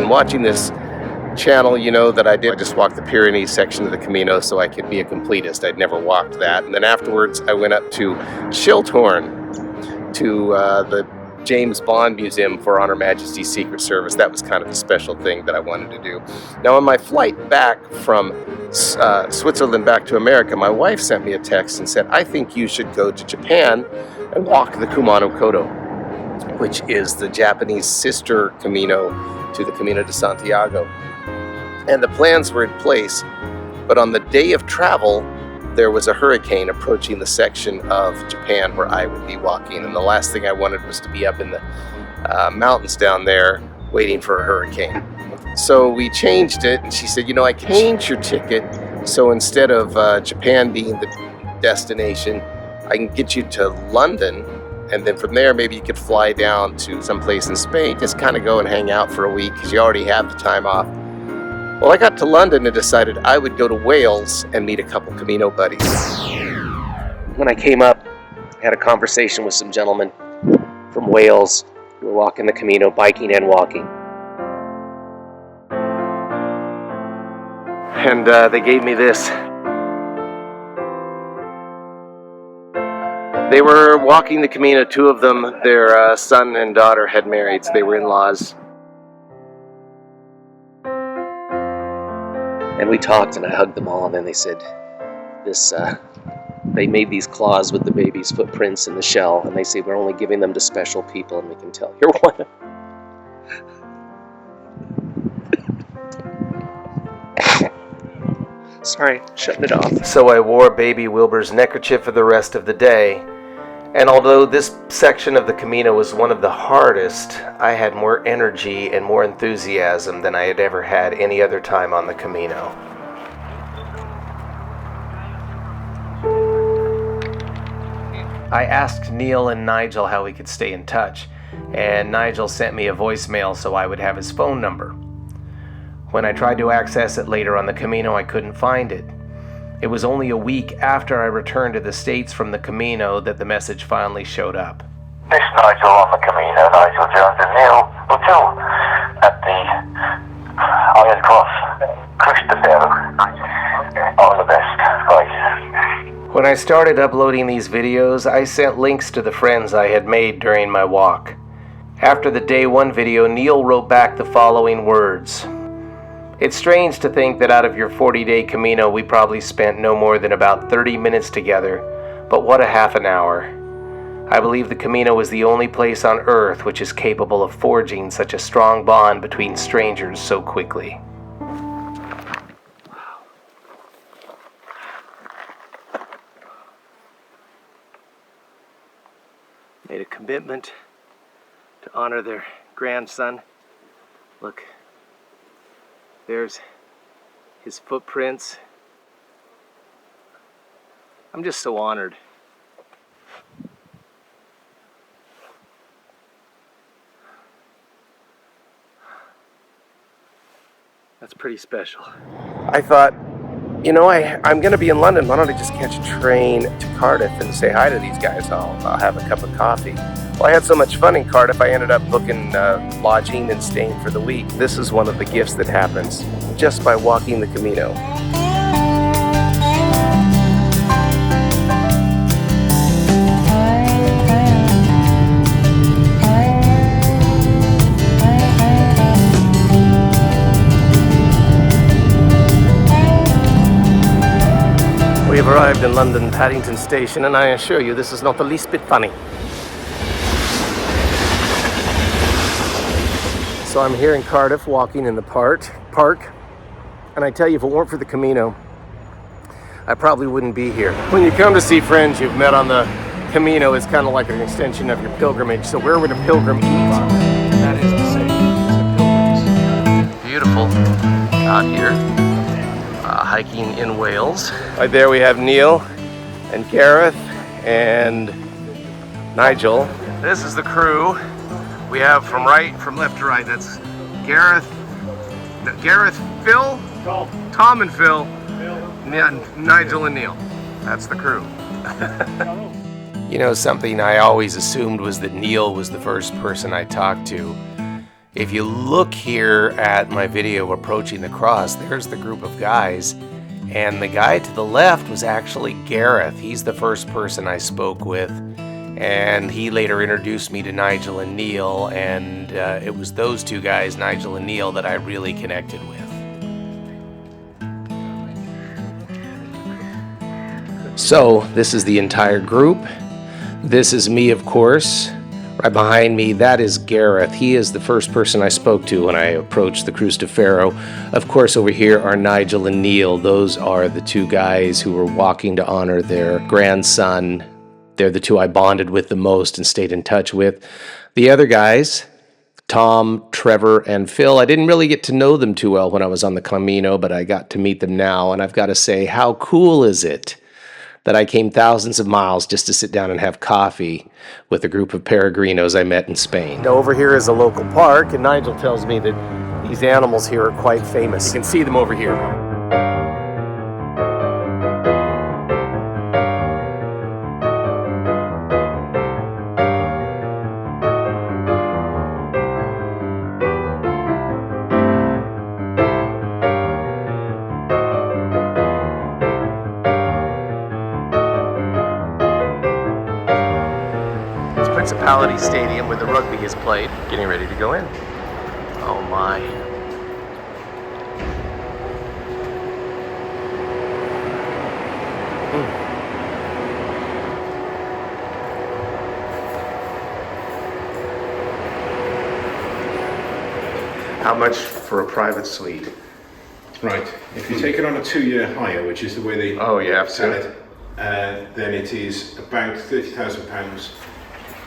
been watching this channel, you know, that I just walked the Pyrenees section of the Camino so I could be a completist. I'd never walked that. And then afterwards I went up to Chilthorne to the James Bond Museum for On Her Majesty's Secret Service. That was kind of a special thing that I wanted to do. Now on my flight back from Switzerland back to America, my wife sent me a text and said, I think you should go to Japan and walk the Kumano Kodo, which is the Japanese sister Camino to the Camino de Santiago. And the plans were in place, but on the day of travel, there was a hurricane approaching the section of Japan where I would be walking, and the last thing I wanted was to be up in the mountains down there waiting for a hurricane. So we changed it, and she said, you know, I changed your ticket, so instead of Japan being the destination, I can get you to London, and then from there maybe you could fly down to someplace in Spain, just kind of go and hang out for a week because you already have the time off. Well, I got to London and decided I would go to Wales and meet a couple Camino buddies. When I came up, I had a conversation with some gentlemen from Wales who were walking the Camino, biking and walking. And they gave me this. They were walking the Camino, two of them, their son and daughter had married, so they were in-laws. And we talked and I hugged them all, and then they said they made these claws with the baby's footprints in the shell, and they say we're only giving them to special people, and we can tell you're one of them. Sorry, shutting it off. So I wore baby Wilbur's neckerchief for the rest of the day. And although this section of the Camino was one of the hardest, I had more energy and more enthusiasm than I had ever had any other time on the Camino. I asked Neil and Nigel how we could stay in touch, and Nigel sent me a voicemail so I would have his phone number. When I tried to access it later on the Camino, I couldn't find it. It was only a week after I returned to the States from the Camino that the message finally showed up. This Nigel on the Camino, Nigel Jones and Neil Hotel at the Iron Cross, Cruz de Ferro. All the best, guys. When I started uploading these videos, I sent links to the friends I had made during my walk. After the day one video, Neil wrote back the following words. It's strange to think that out of your 40-day Camino, we probably spent no more than about 30 minutes together, but what a half an hour. I believe the Camino is the only place on Earth which is capable of forging such a strong bond between strangers so quickly. Made a commitment to honor their grandson. Look. There's his footprints. I'm just so honored. That's pretty special. I thought, you know, I'm going to be in London. Why don't I just catch a train to Cardiff and say hi to these guys? I'll have a cup of coffee. Well, I had so much fun in Cardiff, I ended up booking lodging and staying for the week. This is one of the gifts that happens just by walking the Camino. We have arrived in London Paddington Station, and I assure you this is not the least bit funny. So I'm here in Cardiff walking in the park, and I tell you, if it weren't for the Camino, I probably wouldn't be here. When you come to see friends you've met on the Camino, it's kind of like an extension of your pilgrimage. So where would a pilgrim eat? That is to say, pilgrims. Beautiful out here, hiking in Wales. Right there we have Neil and Gareth and Nigel. This is the crew. We have from left to right. That's Gareth, Phil, Tom and Phil, Nigel and Neil. That's the crew. You know, something I always assumed was that Neil was the first person I talked to. If you look here at my video approaching the cross, there's the group of guys. And the guy to the left was actually Gareth. He's the first person I spoke with. And he later introduced me to Nigel and Neil. And it was those two guys, Nigel and Neil, that I really connected with. So this is the entire group. This is me, of course. Right behind me, that is Gareth. He is the first person I spoke to when I approached the Cruz de Ferro. Of course, over here are Nigel and Neil. Those are the two guys who were walking to honor their grandson. They're the two I bonded with the most and stayed in touch with. The other guys, Tom, Trevor, and Phil, I didn't really get to know them too well when I was on the Camino, but I got to meet them now, and I've got to say, how cool is it that I came thousands of miles just to sit down and have coffee with a group of peregrinos I met in Spain. Now over here is a local park, and Nigel tells me that these animals here are quite famous. You can see them over here. Municipality Stadium where the rugby is played. Getting ready to go in. Oh my. How much for a private suite? Right. If you take it on a 2-year hire, which is the way they sell it, then it is about £30,000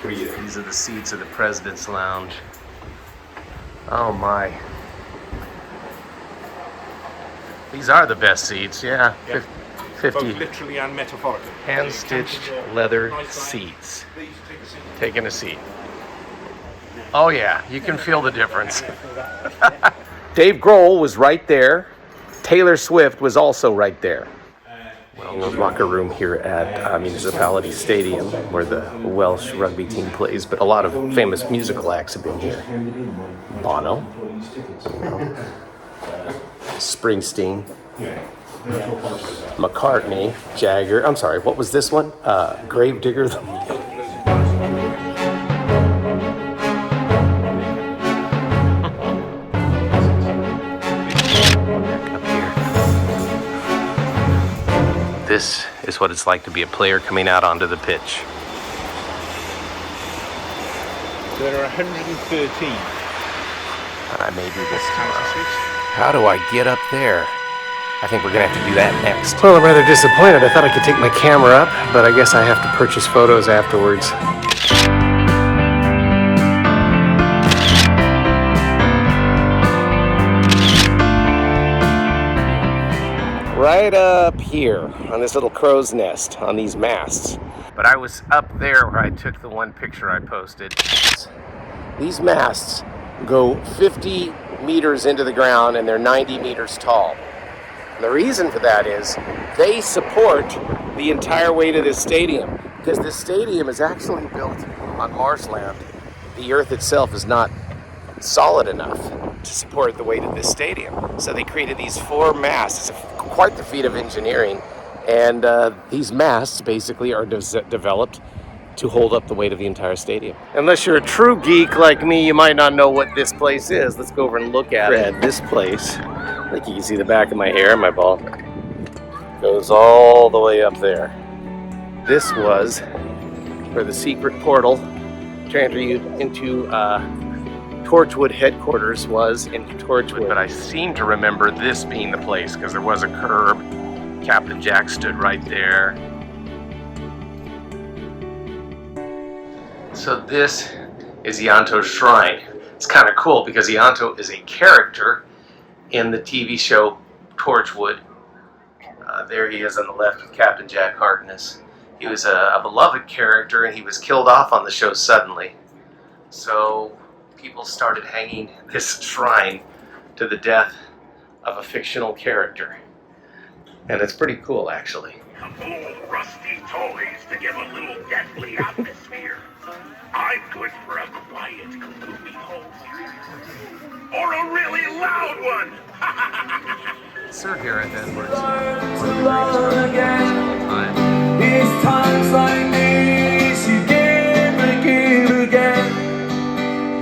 per year. These are the seats of the President's Lounge. Oh my. These are the best seats, yeah. 50. Both literally and metaphorically. Hand-stitched leather seats. Taking a seat. Oh yeah, you can feel the difference. Dave Grohl was right there. Taylor Swift was also right there. Well, locker room here at Municipality Stadium, where the Welsh rugby team plays, but a lot of famous musical acts have been here. Bono, Springsteen, McCartney, Jagger. I'm sorry, what was this one? Gravedigger. This is what it's like to be a player coming out onto the pitch. There are 113. And I may do this tomorrow. How do I get up there? I think we're going to have to do that next. Well, I'm rather disappointed. I thought I could take my camera up, but I guess I have to purchase photos afterwards. Right up here on this little crow's nest on these masts. But I was up there where I took the one picture I posted. These masts go 50 meters into the ground and they're 90 meters tall. And the reason for that is they support the entire weight of this stadium, because this stadium is actually built on marshland. The earth itself is not solid enough to support the weight of this stadium. So they created these 4 masts. It's quite the feat of engineering. And these masts basically are developed to hold up the weight of the entire stadium. Unless you're a true geek like me, you might not know what this place is. Let's go over and look at it. This place, I think you can see the back of my hair, my bald, goes all the way up there. This was where the secret portal to enter you into Torchwood headquarters was in Torchwood. But I seem to remember this being the place because there was a curb. Captain Jack stood right there. So this is Ianto's shrine. It's kind of cool because Ianto is a character in the TV show Torchwood. There he is on the left with Captain Jack Harkness. He was a beloved character and he was killed off on the show suddenly. So people started hanging this shrine to the death of a fictional character. And it's pretty cool, actually. A couple old rusty toys to give a little deathly atmosphere. I'm good for a quiet, gloomy home. loud one. Sir here at Edwards. It's times like these you give and give again.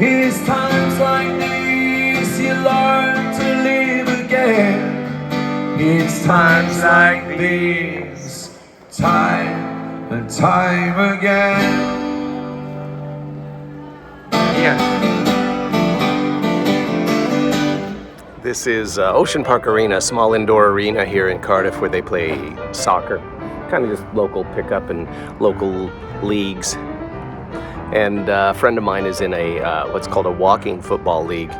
It's times like these you learn to live again. It's times like these, time and time again. Yeah. This is Ocean Park Arena, a small indoor arena here in Cardiff where they play soccer. Kind of just local pickup and local leagues. And a friend of mine is in a what's called a walking football league.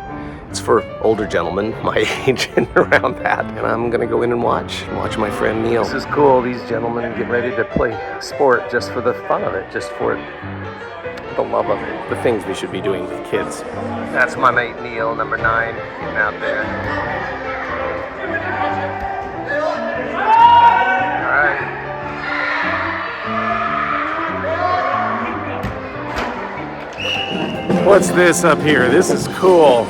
It's for older gentlemen my age and around that. And I'm gonna go in and watch my friend Neil. This is cool. These gentlemen get ready to play sport just for the fun of it, just for the love of it. The things we should be doing with kids. That's my mate Neil, number 9, getting out there. All right. What's this up here? This is cool.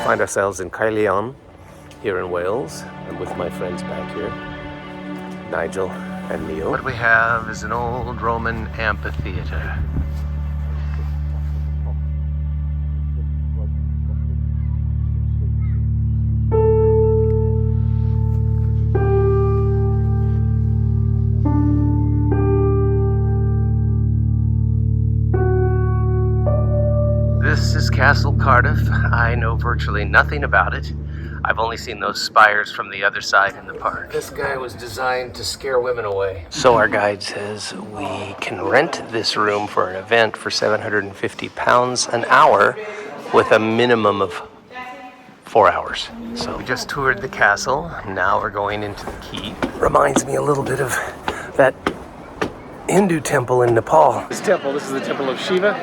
Find ourselves in Cardiff here in Wales. I'm with my friends back here, Nigel and Neil. What we have is an old Roman amphitheater. This is Castle Cardiff. I know virtually nothing about it. I've only seen those spires from the other side in the park. This guy was designed to scare women away. So our guide says we can rent this room for an event for £750 an hour with a minimum of 4 hours. So we just toured the castle. Now we're going into the keep. Reminds me a little bit of that Hindu temple in Nepal. This is the temple of Shiva.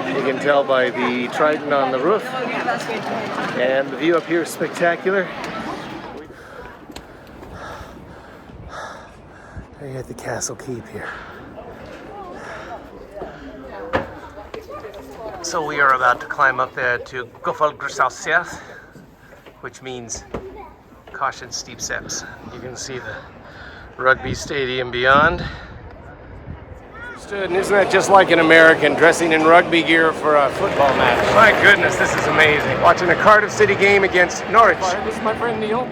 You can tell by the trident on the roof. And the view up here is spectacular. We're at the castle keep here. So we are about to climb up there to Gofalgrasasiath, which means caution steep steps. You can see the rugby stadium beyond. And isn't that just like an American dressing in rugby gear for a football match? My goodness, this is amazing. Watching a Cardiff City game against Norwich. This is my friend Neil,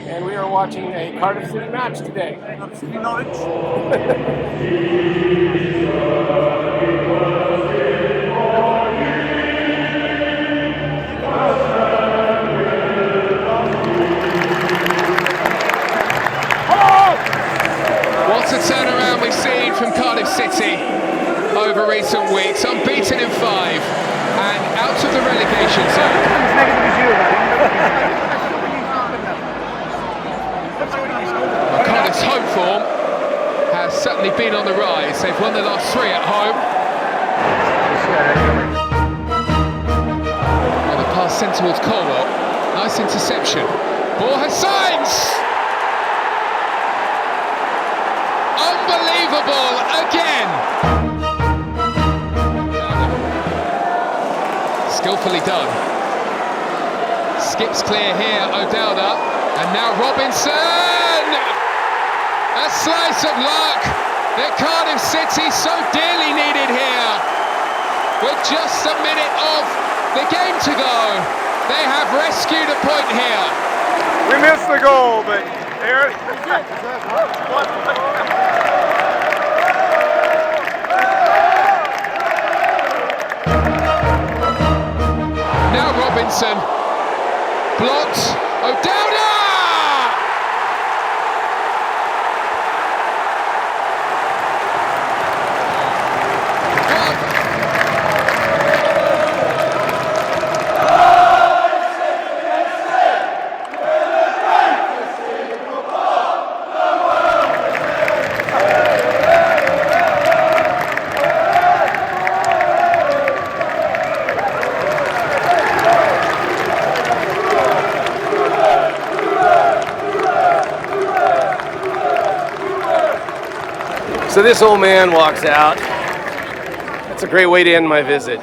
and we are watching a Cardiff City match today. Cardiff City Norwich. What a turnaround we've seen from Cardiff City over recent weeks. Unbeaten in 5 and out of the relegation zone. Well, Cardiff's home form has certainly been on the rise. They've won the last 3 at home. Well, the pass sent towards Colwell. Nice interception. Ball has signs! Unbelievable again! Skillfully done. Skips clear here, O'Dowda, and now Robinson! A slice of luck that Cardiff City so dearly needed here. With just a minute of the game to go, they have rescued a point here. We missed the goal, but Aaron. Now Robinson blocked. O'Dowda! So this old man walks out. That's a great way to end my visit.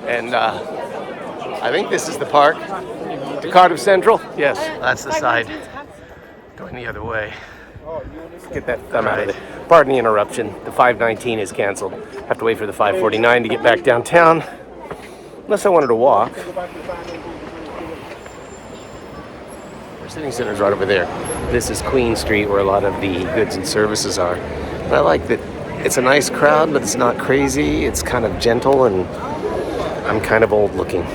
And I think this is the park to Cardiff Central. Yes, that's the side. Going the other way. Get that thumb out of it. Pardon the interruption. The 5:19 is canceled. Have to wait for the 5:49 to get back downtown. Unless I wanted to walk. Our sitting center's right over there. This is Queen Street, where a lot of the goods and services are. And I like that it's a nice crowd, but it's not crazy. It's kind of gentle, and I'm kind of old looking.